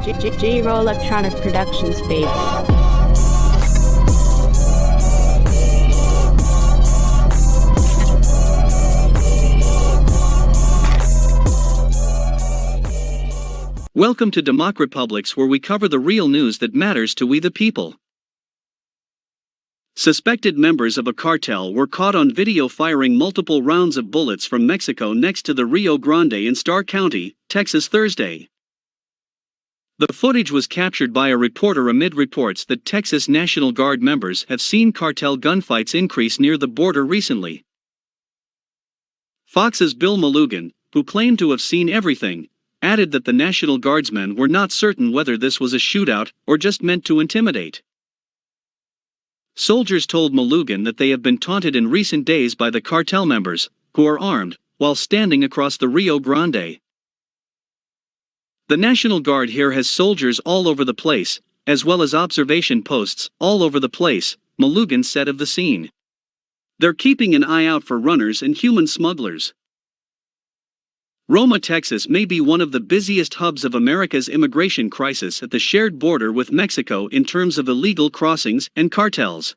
J-Roll Electronic Productions, baby. Welcome to DEMOCREPUBLIX, where we cover the real news that matters to we the people. Suspected members of a cartel were caught on video firing multiple rounds of bullets from Mexico next to the Rio Grande in Starr County, Texas Thursday. The footage was captured by a reporter amid reports that Texas National Guard members have seen cartel gunfights increase near the border recently. Fox's Bill Malugin, who claimed to have seen everything, added that the National Guardsmen were not certain whether this was a shootout or just meant to intimidate. Soldiers told Malugin that they have been taunted in recent days by the cartel members, who are armed, while standing across the Rio Grande. The National Guard here has soldiers all over the place, as well as observation posts all over the place, Malugin said of the scene. They're keeping an eye out for runners and human smugglers. Roma, Texas may be one of the busiest hubs of America's immigration crisis at the shared border with Mexico in terms of illegal crossings and cartels.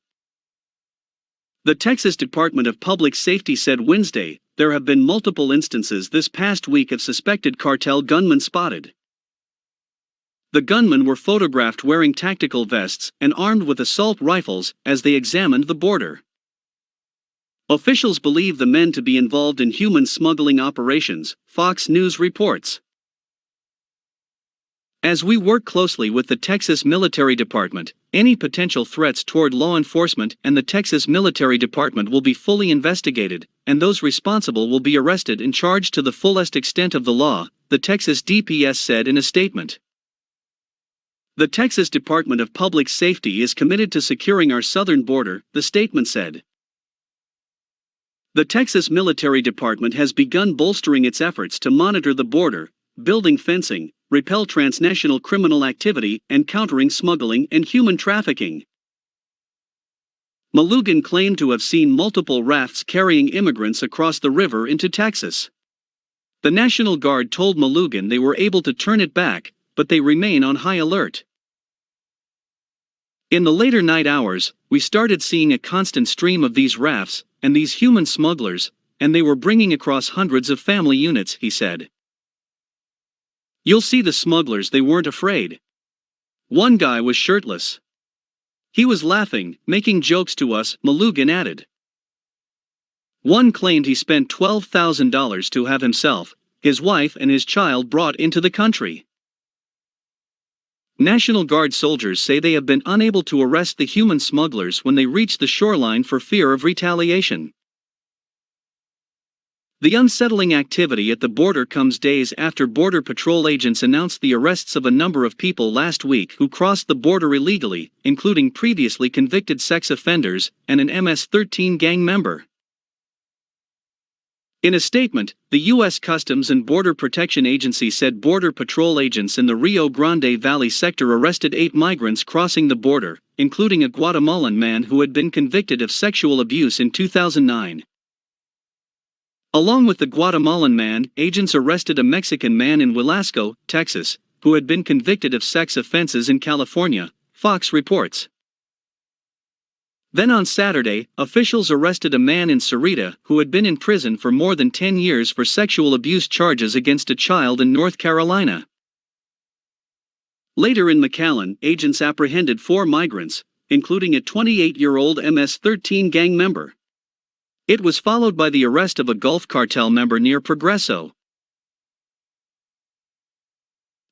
The Texas Department of Public Safety said Wednesday there have been multiple instances this past week of suspected cartel gunmen spotted. The gunmen were photographed wearing tactical vests and armed with assault rifles as they examined the border. Officials believe the men to be involved in human smuggling operations, Fox News reports. As we work closely with the Texas Military Department, any potential threats toward law enforcement and the Texas Military Department will be fully investigated, and those responsible will be arrested and charged to the fullest extent of the law, the Texas DPS said in a statement. The Texas Department of Public Safety is committed to securing our southern border, the statement said. The Texas Military Department has begun bolstering its efforts to monitor the border, building fencing, repel transnational criminal activity, and countering smuggling and human trafficking. Malugin claimed to have seen multiple rafts carrying immigrants across the river into Texas. The National Guard told Malugin they were able to turn it back, but they remain on high alert. In the later night hours, we started seeing a constant stream of these rafts and these human smugglers, and they were bringing across hundreds of family units, he said. You'll see the smugglers, they weren't afraid. One guy was shirtless. He was laughing, making jokes to us, Malugin added. One claimed he spent $12,000 to have himself, his wife and his child brought into the country. National Guard soldiers say they have been unable to arrest the human smugglers when they reach the shoreline for fear of retaliation. The unsettling activity at the border comes days after Border Patrol agents announced the arrests of a number of people last week who crossed the border illegally, including previously convicted sex offenders and an MS-13 gang member. In a statement, the U.S. Customs and Border Protection Agency said Border Patrol agents in the Rio Grande Valley sector arrested 8 migrants crossing the border, including a Guatemalan man who had been convicted of sexual abuse in 2009. Along with the Guatemalan man, agents arrested a Mexican man in Velasco, Texas, who had been convicted of sex offenses in California, Fox reports. Then on Saturday, officials arrested a man in Sarita who had been in prison for more than 10 years for sexual abuse charges against a child in North Carolina. Later in McAllen, agents apprehended 4 migrants, including a 28-year-old MS-13 gang member. It was followed by the arrest of a Gulf Cartel member near Progreso.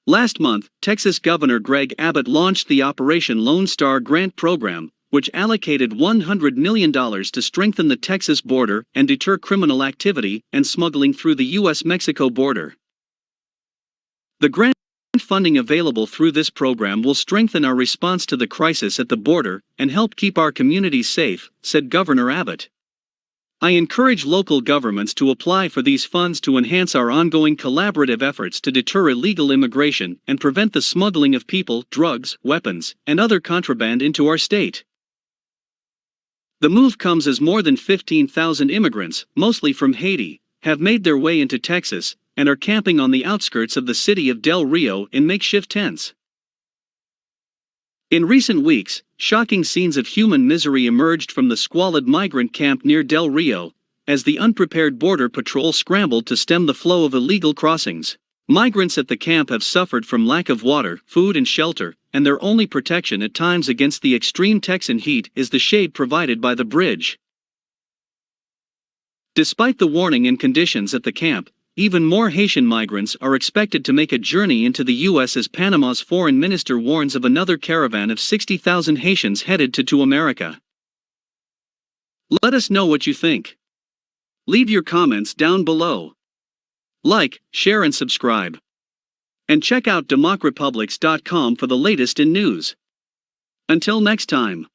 Last month, Texas Governor Greg Abbott launched the Operation Lone Star Grant Program, which allocated $100 million to strengthen the Texas border and deter criminal activity and smuggling through the U.S.-Mexico border. The grant funding available through this program will strengthen our response to the crisis at the border and help keep our communities safe, said Governor Abbott. I encourage local governments to apply for these funds to enhance our ongoing collaborative efforts to deter illegal immigration and prevent the smuggling of people, drugs, weapons, and other contraband into our state. The move comes as more than 15,000 immigrants, mostly from Haiti, have made their way into Texas and are camping on the outskirts of the city of Del Rio in makeshift tents. In recent weeks, shocking scenes of human misery emerged from the squalid migrant camp near Del Rio, as the unprepared border patrol scrambled to stem the flow of illegal crossings. Migrants at the camp have suffered from lack of water, food and shelter, and their only protection at times against the extreme Texan heat is the shade provided by the bridge. Despite the warning and conditions at the camp, even more Haitian migrants are expected to make a journey into the U.S. as Panama's foreign minister warns of another caravan of 60,000 Haitians headed to America. Let us know what you think. Leave your comments down below. Like, share and subscribe. And check out DEMOCREPUBLIX.com for the latest in news. Until next time.